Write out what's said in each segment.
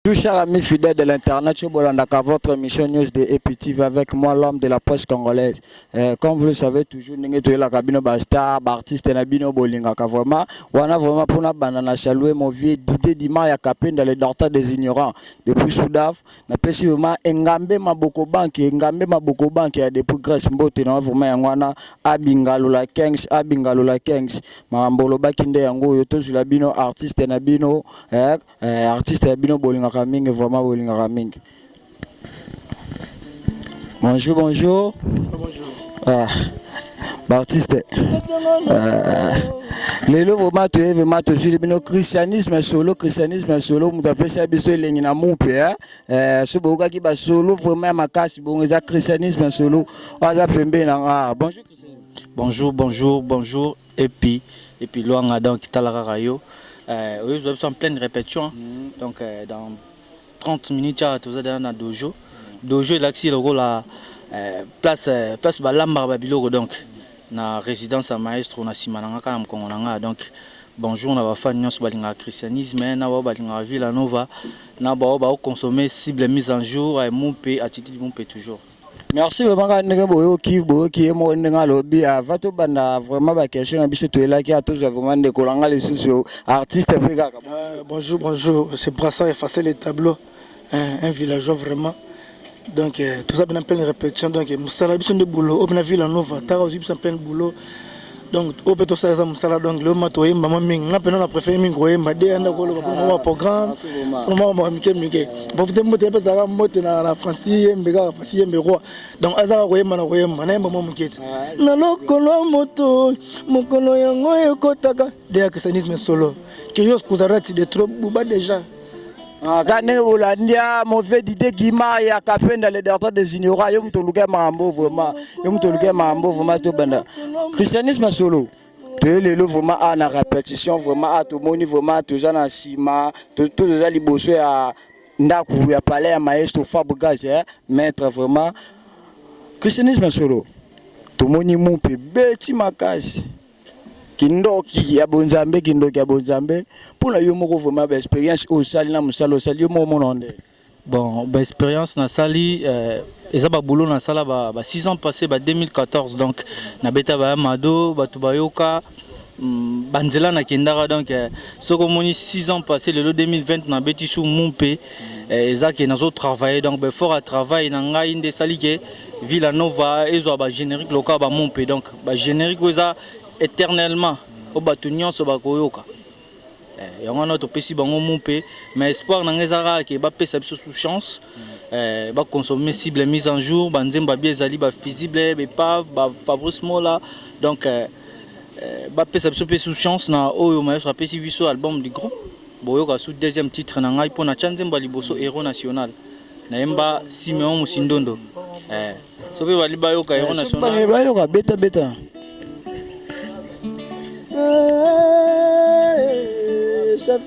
Bonjour chers amis fidèles de l'internet, je suis Bolandaka, votre émission News de EPTV avec moi, l'homme de la presse congolaise. Comme vous le savez toujours, nous sommes la cabine star, artiste Nabino Bolingaka vraiment. On a vraiment pour la banane saluer mon vieux Didier Dima Yakapin dans les dortoirs des ignorants. Depuis Soudaf, na pesi vraiment Ngambe Maboko Bank, Ngambe Maboko Bank depuis Grèce Mbote na vraiment yangwana Abingalula Kings, Marambolo Bakinde yango yoto sur la bino artiste Nabino artiste Nabino Bolingaka. Vraiment bonjour. Bonjour. Baptiste. Les lots vraiment toujours le christianisme solo, vous appelez ça biso lengi na mumpe ce boka qui ba solo vraiment makasi bon ça christianisme solo aza pembe na Bonjour et puis loanga donc talaka rayo oui vous êtes en pleine répétition donc dans 30 minutes à tout ça dans le dojo est là qui la place balamba babiloko donc na résidence à maestro na simananga kana mkongonanga donc bonjour na ba fan nyos balinga christianisme na ba balinga Villa Nova na ba consommer cible mise en jour et mumpe attitude mumpe toujours. Merci vraiment ndenge boyoki emo ndenge lobi vato banda vraiment ba question na biso to elaki a tous vraiment de kolanga les sociaux artistes peka. Bonjour, c'est Brassa effacer les tableaux un villageois vraiment. Donc tout ça bien en pleine répétition donc musala biso de boulot au na Villa Nova tara aussi bien en plein boulot. Donc au peut ça ça musala donc le mato yemba mami ngapena na préféré mingo yemba de anda ko le programme moi mike bon vous demandez pas ça mote na France yemba parce yemba roi donc azara ko yemba na yemba mo mukete na lokolo moto mokolo yango ekotaka de christianisme solo que yos kuzarati de trop buba déjà. Kane Olandia mauvais d'idée Guima ya kapenda les dortoirs des ignorants yo mtoluke mambo vraiment to banda christianisme solo to lelo vraiment à la répétition vraiment à tout moni vraiment toujours na sima tout déjà liboso ya ndaku ya palais ya maestro Fabugaz maître vraiment christianisme solo to moni mumpe beti makasi kindoki ya bonzambe pour la yo moko vraiment ba expérience au sali na musalo au sali yo mo mononde bon ba expérience na sali eza ba boulot na sala ba 6 ans passé ba 2014 donc na beta ba mado ba tubayoka banzela na kendara donc soko moni 6 ans passé le 2020 na beti sou mumpe eza ke nazo travailler donc ba fort à travail na ngai inde sali ke Villa Nova ezo ba générique local ba mumpe donc ba générique eza éternellement au batunion so bakoyoka yango na to pesi bango mumpe mais espoir na ngezara ke ba pesa biso sous chance ba consommer cible mise en jour ba nzemba bien ezali ba visible ba Fabrice Mola donc ba pesa biso sous chance na oyo maestro pesi biso album du groupe boyoka sous deuxième titre na ngai pona chanzemba liboso héros national na yemba Simeon Musindondo so be bali bayoka héros national bayoka beta c'est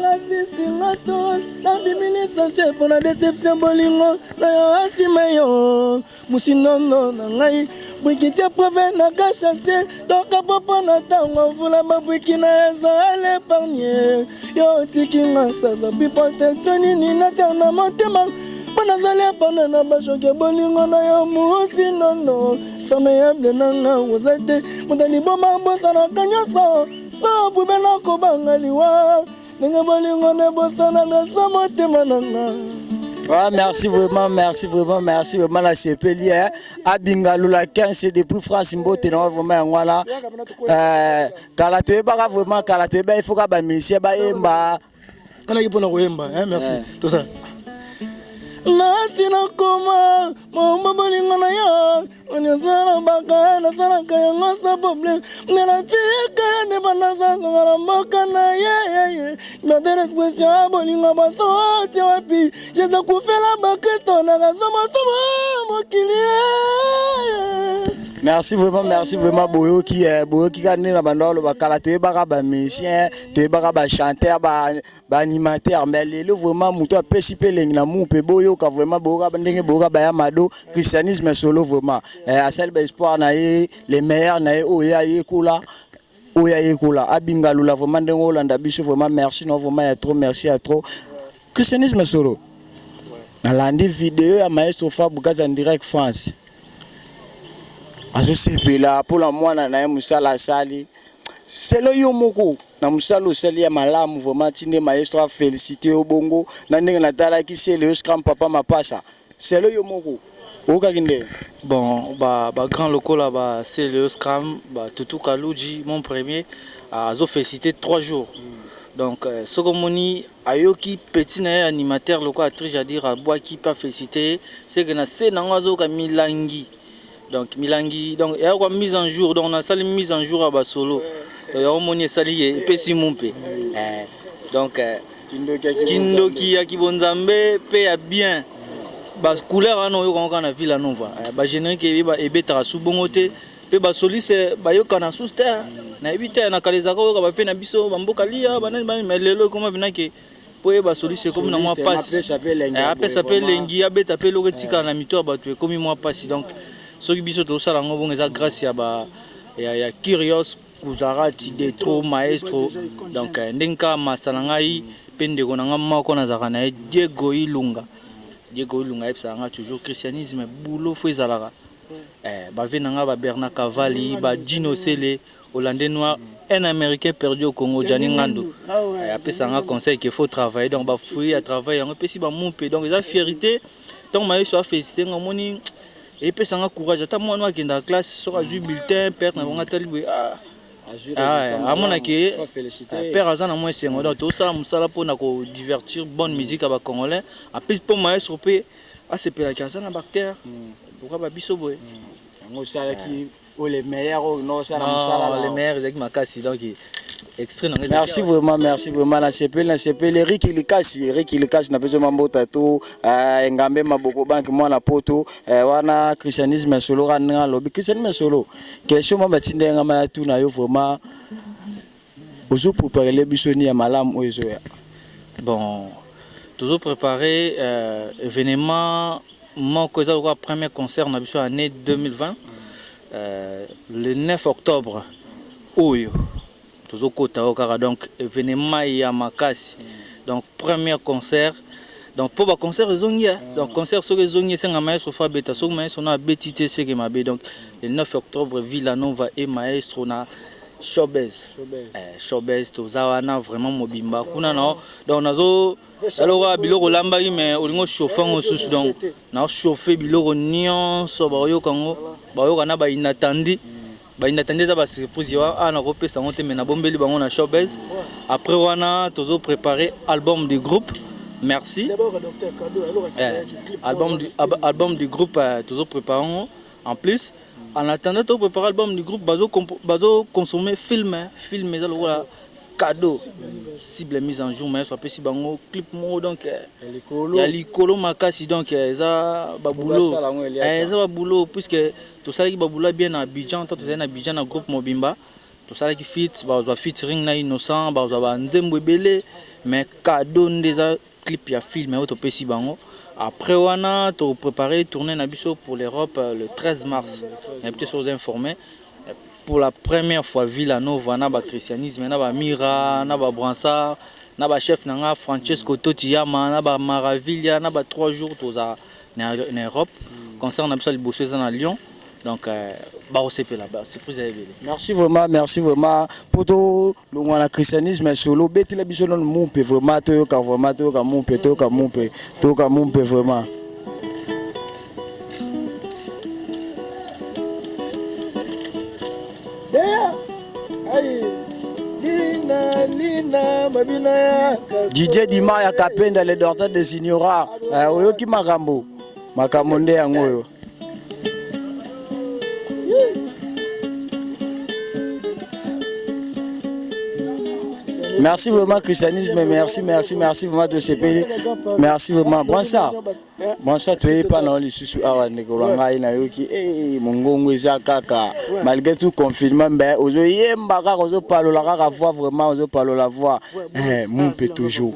la dissimulation dans l'humiliation pour la déception bolingo na asimeyo musinono na ngai bwikiti prove na kachase donc popo na tango vula mabwiki na eza l'épargne yo tikinga saza bipotection nini na tana motema bona zale pana na bashoke bolingo na yo musinono meillable nanga wozate mutali boma bosa na kanyoso so bubena ko bangaliwa ninga bolingo ne bosa na sa motema nanga. Merci vraiment la CPLI Abingalula 15 c'est depuis France Mbote na vraiment ngwala kala te baka vraiment kala te ba il faut ka ba monsieur ba yemba ana kipona ko yemba merci tout ça Nasina koma mama bolingo na yo onyazala baka na sala kaya ngosa problem nela tika ne banaza ngala moka na ye na deres question bolingo baso ti wapi jeza kufela bakristo na gazoma somo mokilie. Merci vraiment boyoki kana na bandolo bakala te baka ba musicien te baka ba chanteur ba animateur mais lelo vraiment muto apesi pelengi na mumpe boyoka vraiment boyoka ndenge boyoka ba ya mado christianisme solo vraiment à celle espoir na les meilleurs na oya yekula oya ekola abingalula vraiment ndenge olanda biso vraiment merci non vraiment ya trop merci à trop christianisme solo nalandi vidéo ya maestro Fabukaza en direct France azosepela pour la mwana na ye musala asali selo yo moko na musala osali ya malamu vraiment tinde maestro a félicité obongo na ndenge natalaki selo yo scram papa mapasa selo yo moko okaki ndenge bon ba grand local là ba c'est le scram ba Tutu Kaluji mon premier azo félicité 3 jours donc Sogomoni ayoki petit na animateur local actrice à dire à bois qui pas félicité c'est que na c'est nangazo ka milangi donc milangi donc il y a quoi mise en jour donc on a sali mise en jour à ba solo et on moni sali et pesi mumpe donc kindoki ya kibonzambe pe ya bien bas couleur ano yo quand na ville anova ba générique ba ebeta su bongote pe ba soliste ba yo kana sous terre na ebita na kaleza ko ba fe na biso ba mboka lia ba na lelo comme binaki po ba soliste comme na moi passe après s'appelle lengi abeta pe lo tika na mito ba tu comme moi passe donc so ki biso to sala ngo bonga za grâce ya ba ya curious kuzarati de trop maestro donc ndenka masala ngai pende ko na ngama ko na zakana Diego Ilunga Diego Ilunga epsanga toujours christianisme boulot fo ezalaka ba venanga ba Bernard Cavalli ba Dino Sele hollandais noir un américain perdu au Congo Gianni Ngando apesanga conseil qu'il faut travailler donc ba fouiller à travailler on peut si ba monpe donc les fierté donc maïs soit félicité ngomoni et pesanga courage ata moi noir qui dans classe sera ju bulletin père na bonga tali amona ke père azana moi c'est donc tout ça musala pona ko divertir bonne musique aba congolais apes pour maestro pe a se pela kazana bactère pourquoi ba biso boy ngo sala ki o les meilleurs no sala musala les meilleurs avec makasi donc extrait merci vraiment la CP Eric Ilikasi na besoin mambo tato ngambe maboko bank mwana poto wana christianisme solo rana lobi christianisme solo question mama tinde ngama na tuna yo vraiment ozo préparer les bisoni ya malam ozo ya bon toujours préparer événement mon cause le premier concert na biso année 2020 le 9 octobre oyo donc événement ya makasi donc premier concert donc pour le concert zongia donc concert sur les zongia c'est un maestro Fabeta sur maestro na betité c'est que mabe donc le 9 octobre Villanova et maestro na Showbiz to zawana vraiment mobimba kuna no donc nazo alors biloko lambaki mais olingo chauffer osusu donc na chauffer biloko nyonso ba yo kango ba yo kana ba inattendi za ba surprise wa na kopesa ngote mais na bombeli bango na Showbiz après wana tozo préparer album du groupe merci album du groupe tozo préparer en plus en attendant to préparer album du groupe bazo consommer film ça le voilà cadeau cible mise en jour mais ça peut si bango clip mo donc ya likolo makasi donc ça ba boulot puisque tout ça qui ba boulot bien à Abidjan tout ça na Abidjan na groupe Mobimba tout ça qui fit ba featuring na Innocent ba nzembo ebele mais cadeau déjà clip ya film auto peut si bango après wana to préparer tourner na biso pour l'Europe le 13 mars on est peut-être sur informé pour la première fois Villanova na ba christianisme na ba Mira na ba Bransard na ba chef nanga Francesco Totiyama na ba Maravilha na ba 3 jours toza na Europe concert na biso liboso za na Lyon donc ba OCP là bas surprise à éveiller merci vraiment pour tout le monde christianisme solo beti la biso non mumpe vraiment to ka mumpe vraiment DJ Dima ya kapenda le docteur des ignorants oyoki makambo nde yango oyo merci vraiment christianisme merci vraiment de ce pays merci vraiment bonsoir tu es pas dans les sous awa ngai na yoki mongongo eza kaka malgré tout confinement ben ozo yemba kaka ozo palola kaka voix vraiment ozo palola voix mon peut toujours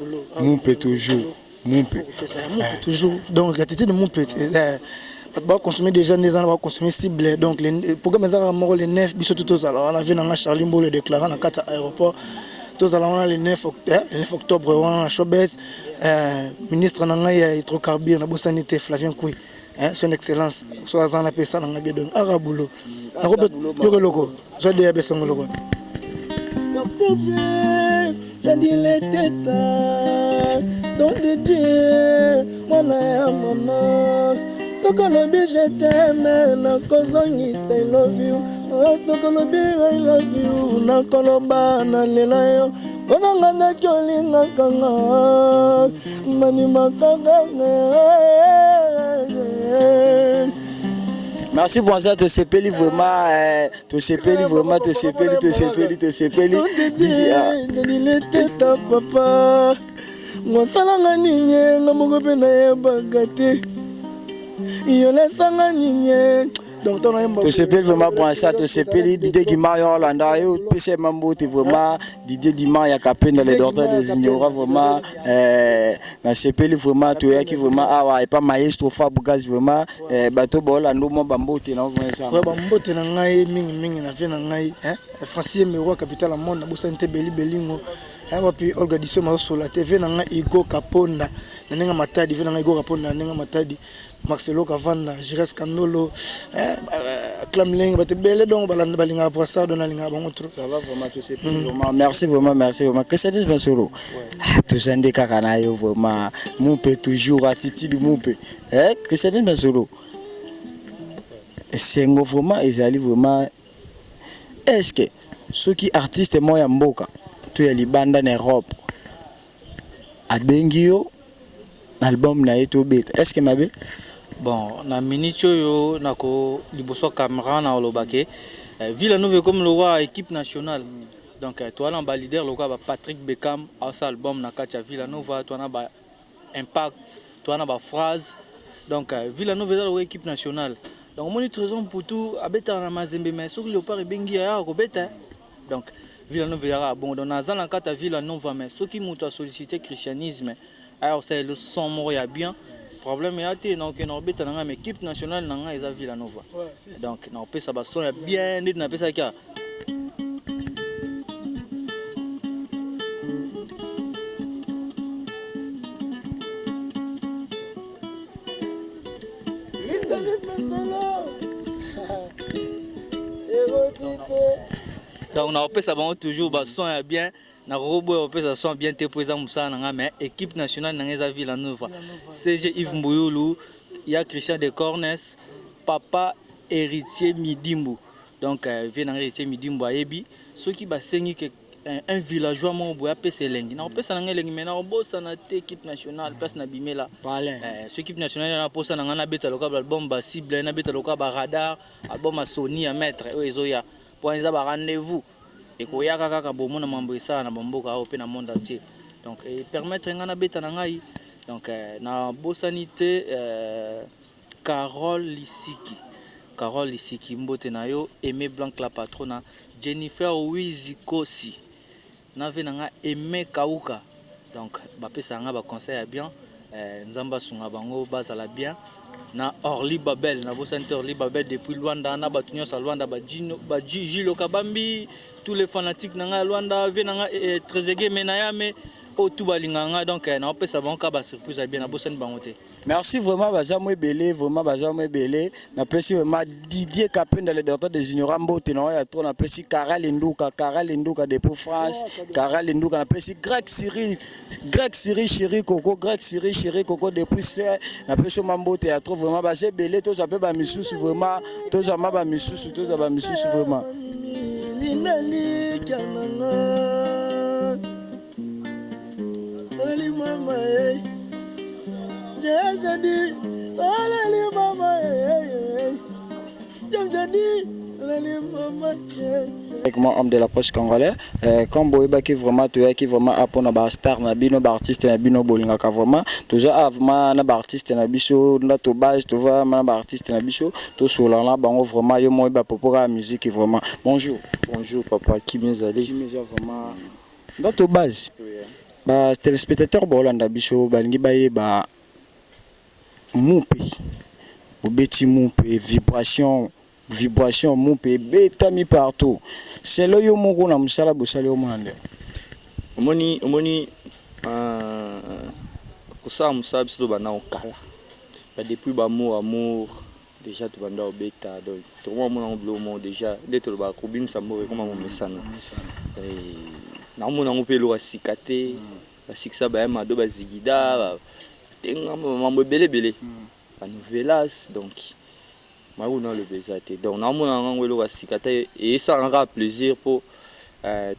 toujours donc l'attitude de mon petit va consommer déjà des ans va consommer cible donc les programmes les 9 biso tout ça on a vu dans Charlie Mbo le déclarant dans 4 aéroports tous allons le 9 octobre on a Chobès ministre nanga hydrocarbures na bosanité Flavien Koui son excellence soit en appel ça dans bien donc arabulo na robert yo loko soit de abesongo loko j'ai dit les têtes dans des dieux mon maman Sokolobi je t'aime na kozongi say love you Sokolobi I love you na koloba na lela yo Kozanga na kyolinga kanga mani makanga Merci pour ça, te sepeli vraiment, te sepeli vraiment, te sepeli. Jadi le teta papa Ngosalanga ninye ngamoko pe na yebagate Yo lesanga ninye donc ton aime te sepeli vraiment pour ça, te sepeli Didier Guimard Orlanda yo PC Mambo te vraiment Didier Guimard ya kapenda les docteurs des ignorants vraiment na sepeli vraiment to ya ki vraiment awa et pas maestro Fabugaz vraiment bato bolando mo bambote na vraiment ça ouais bambote na ngai mingi na vie na ngai Francis Mero capital la monde na bosante belingo puis organisation ma sur la TV na ngai Igo Kaponda na nenga matadi ve na ngai Igo Kaponda na nenga matadi Marcelo Cavanda Jires Canolo Clamling batebele donc balinga pour ça dona linga bango trop ça va vraiment tout c'est vraiment merci vraiment que c'est des solo tout ça ndeka kana yo vraiment mon peut toujours attitude mon peut que c'est des solo c'est vraiment ezali vraiment est-ce que ceux qui artistes moya mboka to ya libanda na Europe abengio album na eto bet est-ce que mabe bon na minute yo nako liboso caméra na olobake Villanova comme le roi équipe nationale donc toi là ba leader le roi Patrick Beckham a sa album na kacha Villanova toi na ba impact toi na ba phrase donc Villanova est la équipe nationale donc mon raison pour tout abeta na Mazembe mais sur le par bengi ya ko beta donc Villanova ya bon dans na zana kata Villanova mais ceux qui m'ont sollicité christianisme alors c'est le son mort ya bien problème est donc on beta na équipe nationale na eza Villanova donc na pesa ba son ya bien nit na pesa ka donc na pesa ba toujours ba son ya bien na robo pesa son bien te présent musa na mais équipe nationale na eza Villanova CG Yves Mboyoulou ya Christian de Cornes papa héritier Midimbu donc vient héritier Midimbu ayebi ceux qui ba sengi que un villageois mo boya pesa lengi na pesa na lengi mais na bossa na équipe nationale place na bimela ce équipe nationale na posa na ngana beta local album ba cible na beta local ba radar album a Sony à mettre ezoya pour un rendez-vous et qu'on y a kaka bomo na mambo ça na bomboka au pe na monde entier donc et permettre ngana beta na ngai donc na bosanité Carole Lisiki mbote na yo Aimé Blanc la patrona Jennifer Wizikosi na ve nga Aimé Kauka donc ba pesa nga ba conseil bien nzamba sunga bango bazala bien na Orly Babel na bosanité Orly Babel depuis Luanda na batunyo sa Luanda ba Gino ba Gilo Kabambi tous les fanatiques na Luanda ve nga Trezege menayame au tout balinganga donc na pesa bango ba surprise bien na bosanité bangote. Merci vraiment bazamwe belé vraiment bazamwe belé na pesi vraiment Didier Kapenda le docteur des ignorants mbote na ya to na pesi Karel Nduka depuis France Karel Nduka na pesi Greg Cyril Chéri Coco depuis c'est na pesi mambote ya trop vraiment bazé belé to ça peut ba misusu vraiment to ça ma ba misusu vraiment jadi alali mama jadi alali mama avec moi homme de la presse congolais comme boyeba qui vraiment tu qui vraiment apona ba star na bino ba artiste na bino bolinga ka vraiment toujours avant na ba artiste na biso na to base to va na ba artiste na biso to sola na bango vraiment yo moi ba popora musique vraiment bonjour papa qui mieux aller vraiment na to base ba téléspectateur bolanda biso balingi baye ba Moupe bobeti mumpe vibration mumpe betami partout c'est là yo moko na musala bosali omande omoni kosala mosala biso tobanda okala depuis amour déjà tobanda obeta donc tokomona biloko moko déjà nde tolobaka kobimisa mboka ekoma momesano naomona yango mpe eloko asika te basikisa baya mado bazigida tenga mambo ebelebele banouvelas donc mauna le beza te donc naomona yango eloko asika te esalanga plaisir mpo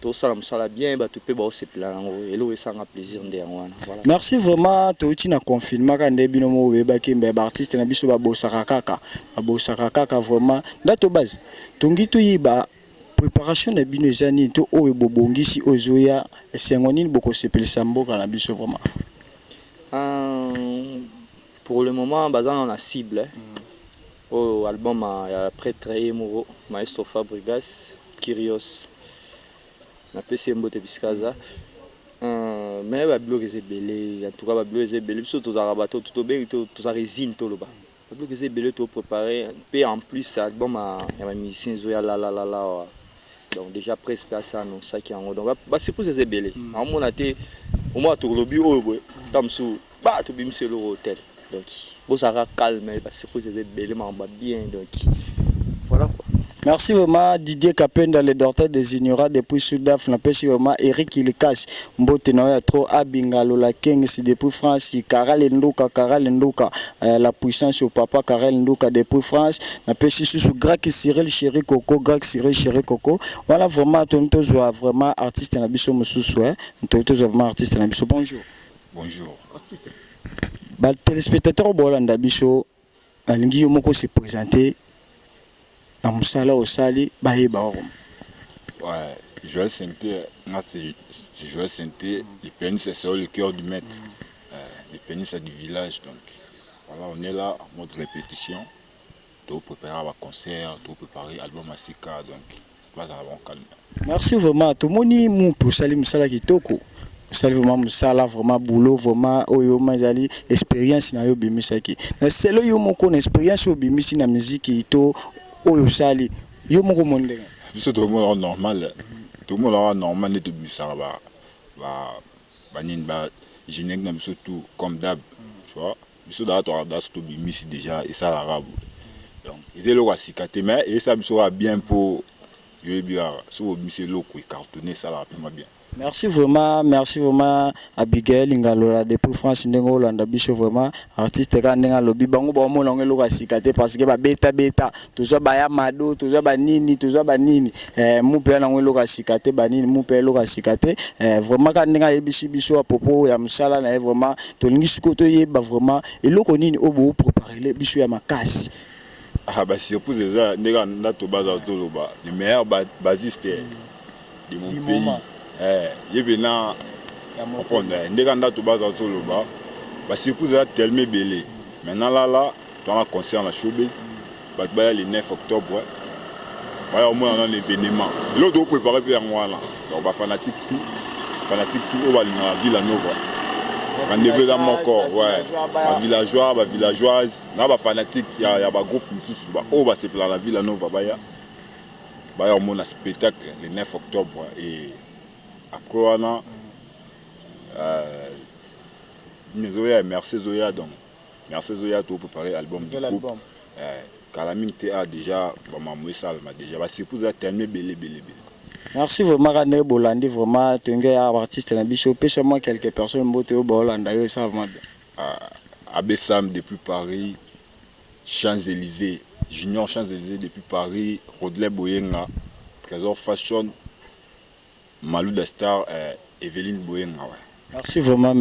tosala mosala bien bato mpe baosepela yango eloko esanga plaisir nde yango wana. Merci vraiment touti na confinement ka nde bino mo bebaki mbe baartiste na biso babosaka kaka vraiment ndato base tongi toyiba préparation na bino ezani to oyo bobongisi ozoya esengo nini bokosepelisa mboka na biso vraiment. Pour le moment baza na cible au album ya prêtre Emoro Maestro Fabregas Kyrios na PC Mbote Biskaza mais bablo ezebele en tout cas bablo ezebele biso tozara bato to ben to résine to loba bablo ezebele to préparer et en plus album ya musicien zoya la donc déjà presque à ça non ça qui en donc ba c'est pour ezebele on a été au moins to lobi o boy tamsu ba to bimse le hôtel donc bozara calme ba c'est pour ezebele ma bien donc voilà quoi. Merci vraiment Didier Kapenda, le docteur des ignorants depuis Soudaf. Merci vraiment Eric Ilikas, Mbote Noya trop Abingalo la Kings depuis France, Karel Ndoka, la puissance au papa Karel Ndoka depuis France. Merci sous Greg Cyril Chéri Coco. Voilà vraiment tonto vraiment artiste na biso mususu tonto vraiment artiste na biso. Bonjour. Bonjour. Artiste. Ba téléspectateur bolanda biso alingi yo moko se présenter. Na musala osali bayeba wako. Ouais, Joël Sainté, c'est Joël Sainté, le pénis c'est le cœur du maître. Le pénis c'est du village donc. Voilà, on est là en mode répétition. Tout préparer un concert, tout préparer album Asika donc là ça va calme. Merci vraiment tout moni mu pour sali musala kitoko. Musala vraiment musala vraiment boulot vraiment oyo mazali expérience na yo bimisaki. Na selo yo moko na expérience yo bimisi na musique ito oyo sali yo moko monde biso tout le monde normal normal ne te bisa ba nini ba générique na biso tout comme d'hab tu vois biso da to to bimisi déjà et ça l'arabe donc ils élo asikaté mais et ça biso va bien pour yo bien so bimisi loko cartonné ça la bien. Merci vraiment Abigail Ngalola depuis France ndengo Hollande biso vraiment artiste ka ndenga lobi bango ba mona ngelo ka sikate parce que ba beta tozo ba ya mado tozo ba nini mu pe na ngelo ka sikate ba nini mu pe lo ka sikate vraiment ka ndenga yebisi biso a propos ya musala na vraiment to lingi sikoto yeba vraiment eloko nini obo préparer le biso ya makasi. Ah bah surprise ça ndega ndato baza zoloba le meilleur basiste de mon pays. Yebena ndeka ndato baza zoloba ba surprise a tellement belé maintenant là tu as un concert à Showbiz ba le 9 octobre au moins dans l'événement et l'autre préparer pour moi là donc ba fanatique tout au va dans la ville Nova rendez-vous dans mon corps ouais ba villageoise là ba fanatique il y a ba groupe mususu ba au va se placer la ville Nova ba au moins un spectacle le 9 octobre et après on a merci Zoya donc merci Zoya tout préparer album du groupe Calamine a déjà maman Salma déjà va surprise a tellement belé. Merci vraiment René Bolandi vraiment tengue artiste na biso pêche moi quelques personnes mbote au Bolanda yo ça vraiment bien. Abessam depuis Paris, Champs-Élysées, Junior Champs-Élysées depuis Paris, Rodley Boyenga, Trésor Fashion, Malou de Star, Evelyne Boyenga. Merci vraiment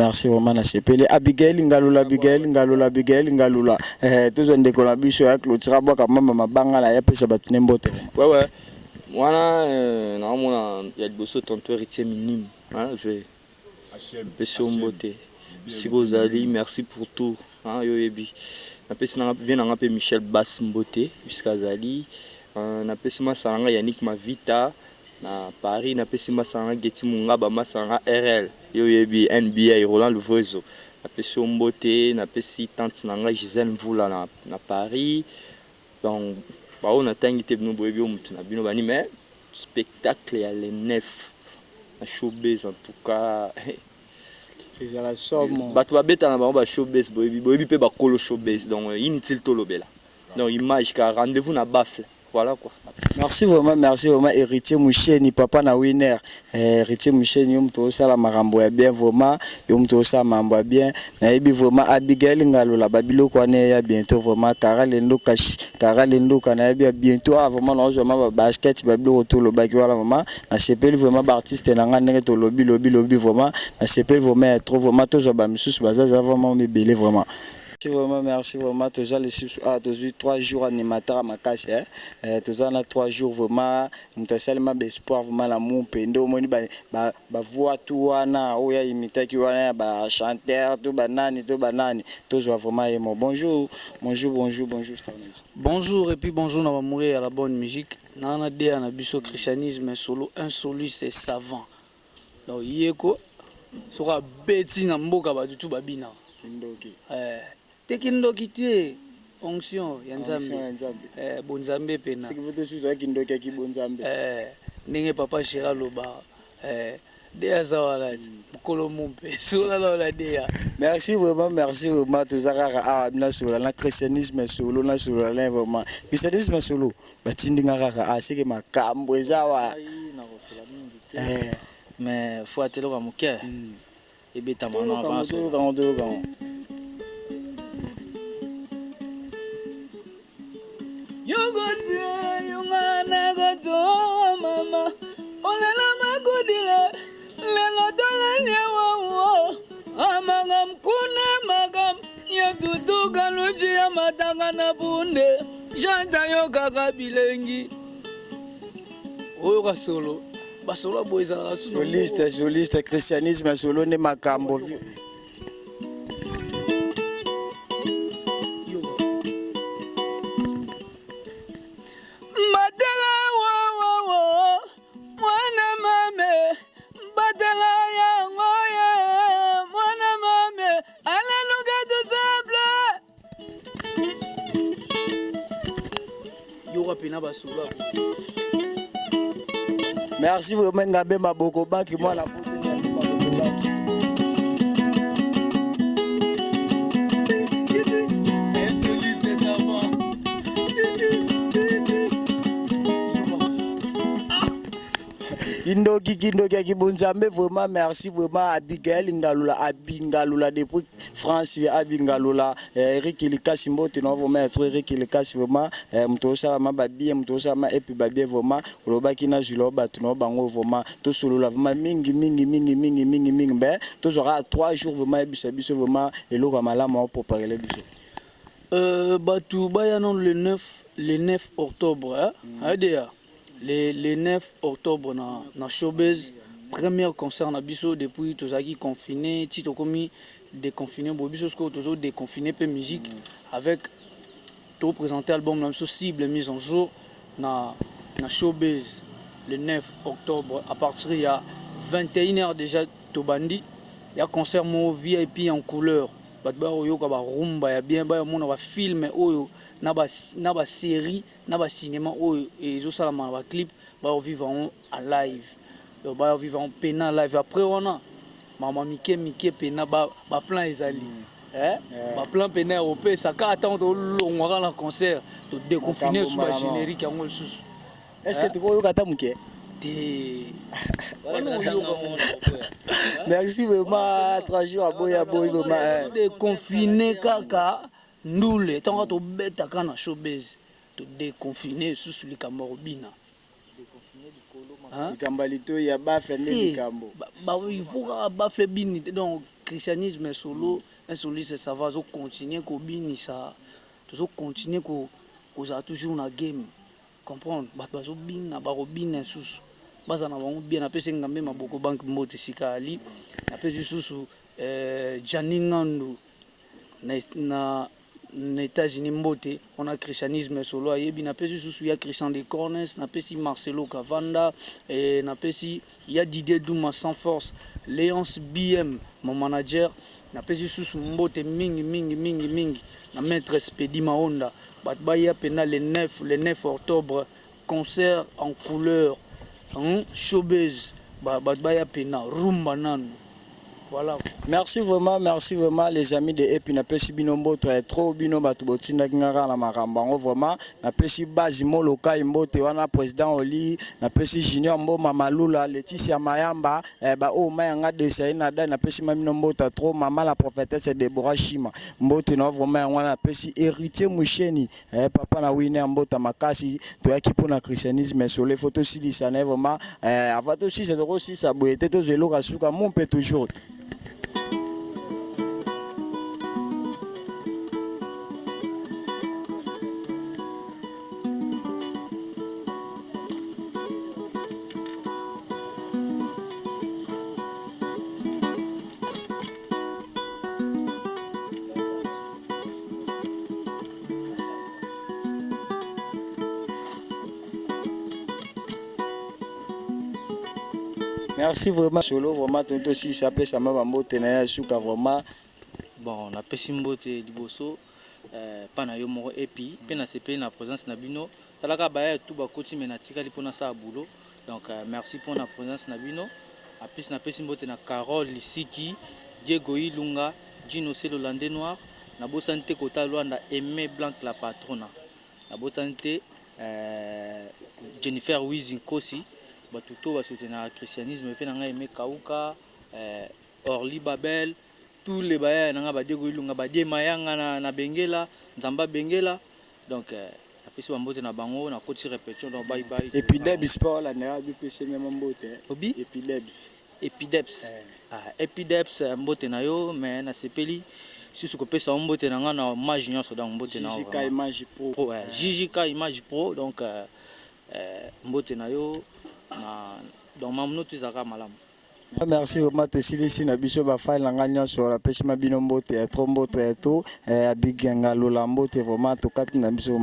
na sepele Abigail Ngalula tous on décolle biso ya clôture boka mama mabanga la ya pesa batu nembote. Ouais voilà na il y a bosso tonto héritier minime hein je vais Peso Mbote Sigozali merci pour tout hein yo yebi na pesi na vient na pe Michel Bass Mbote jusqu'à Zali na pesi masanga Yannick Mavita na Paris na pesi masanga Geti Mungaba masanga RL yo yebi NBA Roland Luvrezo napesi mbote napesi tante na ngai Gisèle Mvula na Paris donc bao natangi te bino boyebi mutu na bino bani mais spectacle ya le 9 na showbiz en tout cas ils ont la somme bato babeta na bango ba showbiz boyebi pe ba kolo showbiz donc inutile to lobela donc image ka rendez-vous na Bafle. Voilà quoi. Merci vraiment héritier Moucheni papa na winner héritier Moucheni yom to sala marambo ya bien vraiment yom to sala mambo bien na yebi vraiment Abigail Ngalola babilo ko ne ya bientôt vraiment Karalendo kana yebi bientôt vraiment na vraiment basket babilo to lo baki wala maman na chepeli vraiment artiste na ngane to lobby vraiment na chepeli vraiment trop vraiment to zo ba misusu bazaza vraiment me belé vraiment. Merci vraiment. Tu as 3 jours animateur à ma casse. Tu as 3 jours vraiment. Tu as seulement espoir vraiment l'amour. Pendo, moni ba voix tout wana. Oya imiter qui wana ba chanteur tout banani. Tu as vraiment bonjour. Bonjour et puis bonjour na mourir à la bonne musique. Nana dia na biso christianisme solo un solo c'est savant. Donc yeko sera beti na mboka ba du tout babina. Tekindoki te onction ya Nzambe bonzambe pena ndenge papa Chira loba deya zawala mukolo mumpe sola la deya. Merci vraiment tozaka na solo na christianisme solo na solo la vraiment christianisme solo batindinga kaka seke makambo ezawa mais faut atelo ka muke ebeta mana ba so quand Yungana goto mama olala magudile lelo dolanya wo amangam kuna magam ya dudu galuji ya matanga na bunde janta yo kaka bilengi oyo ka solo basolo boyza soliste christianisme solo ne makambo Merci vraiment Ngambe Maboko Baki moi la Indoki Kibunzambe vraiment merci vraiment Abigail Ngalola depuis France Abingalola Eric Likasi mbote no vraiment être Eric Likasi vraiment mtosa ma babie mtosa ma et puis babie vraiment lobaki na zulo batu no bango vraiment to solo la vraiment mingi ben to sera 3 jours vraiment biso vraiment eloko malama pour parler biso batu bayanon le 9 octobre hein le 9 octobre na showbiz premier concert na biso depuis tozaki confiné tito komi déconfiné bo biso sko tozo déconfiné pe musique avec to présenter album na biso cible mise en jour na showbiz le 9 octobre à partir il y a 21h déjà tobandi il y a concert mo VIP en couleur bat ba oyo ka ba rumba ya bien ba mona ba film oyo na ba série na ba cinéma oyo ezo sala ma ba clip ba vivre en live ba vivre en pena live après on a mama mike pena ba plan ezali ba plan pena européen ça ka attendre longwa na concert to déconfiner sous ba générique en ngol sous est-ce que tu ko yokata muke merci vraiment 3 jours à boya vraiment déconfiner kaka ndule tant to beta kana showbiz to déconfiner sous les camarobina Kambalito ya bafle ne kambo il faut bafle bini donc christianisme solo un soliste ça va continuer ko bini ça to continuer ko za toujours na game comprendre bazo bina ba robina sous baza na bango bien apesi Ngambe Maboko banque mbote sikali apesi susu Janingando na États-Unis mbote on a christianisme solo ayebi na pesi susu ya Christian de Cornes na pesi Marcelo Cavanda et na pesi ya Didier Douma sans force Léonce BM mon manager na pesi susu mbote mingi na maître Spedi Maonda bat baya pena le 9 octobre concert en couleur showbiz bat baya pena rumba nanu. Voilà. Merci vraiment les amis de Epi na pesi binombo trop bino batu botinda ngara na makambango vraiment na pesi base moloka imbote wana président Oli na pesi junior mbo mama Lula Laetitia Mayamba ba o mayanga de saina da na pesi binombo trop mama la prophétesse Deborah Shima mbote na vraiment wana pesi héritier Musheni papa na wine mbota makasi to yaki pona christianisme sur les photos si ça ne vraiment avant aussi c'est aussi ça boete to zelo kasuka mon peut toujours. Merci vraiment solo vraiment tonto si ça peut ça m'a mbote na suka vraiment bon na pesi mbote liboso pana yo moko epi pe na CP na présence na bino talaka ba tout ba koti menatika li pona sa boulot donc merci pour la présence na bino a plus na pesi mbote na Carole Lisiki Diego Ilunga Gino Selo Landé Noir na bo santé kota Luanda Aimé Blanc la patrona na bo santé Jennifer Wizin Kosi batuto ba soutenir le christianisme fait nanga Aimé Kauka Orly Babel tous les baya nanga ba Diego Ilunga ba die mayanga na Bengela Nzamba Bengela donc apesi ba mbote na bango na koti répétition donc bye bye et puis Debs sport la na BPC même mbote obi et puis Debs Epideps mbote na yo mais na sepeli susu kopesa mbote na nga na mage nyonso donc mbote na JJK Image Pro JJK Image Pro donc mbote na yo na donc mamno tuzaka malamu. Merci vraiment te silisi na biso ba file na nganya sur la pesi mabino mbote trop mbote to abigenga lola mbote vraiment to kati na biso.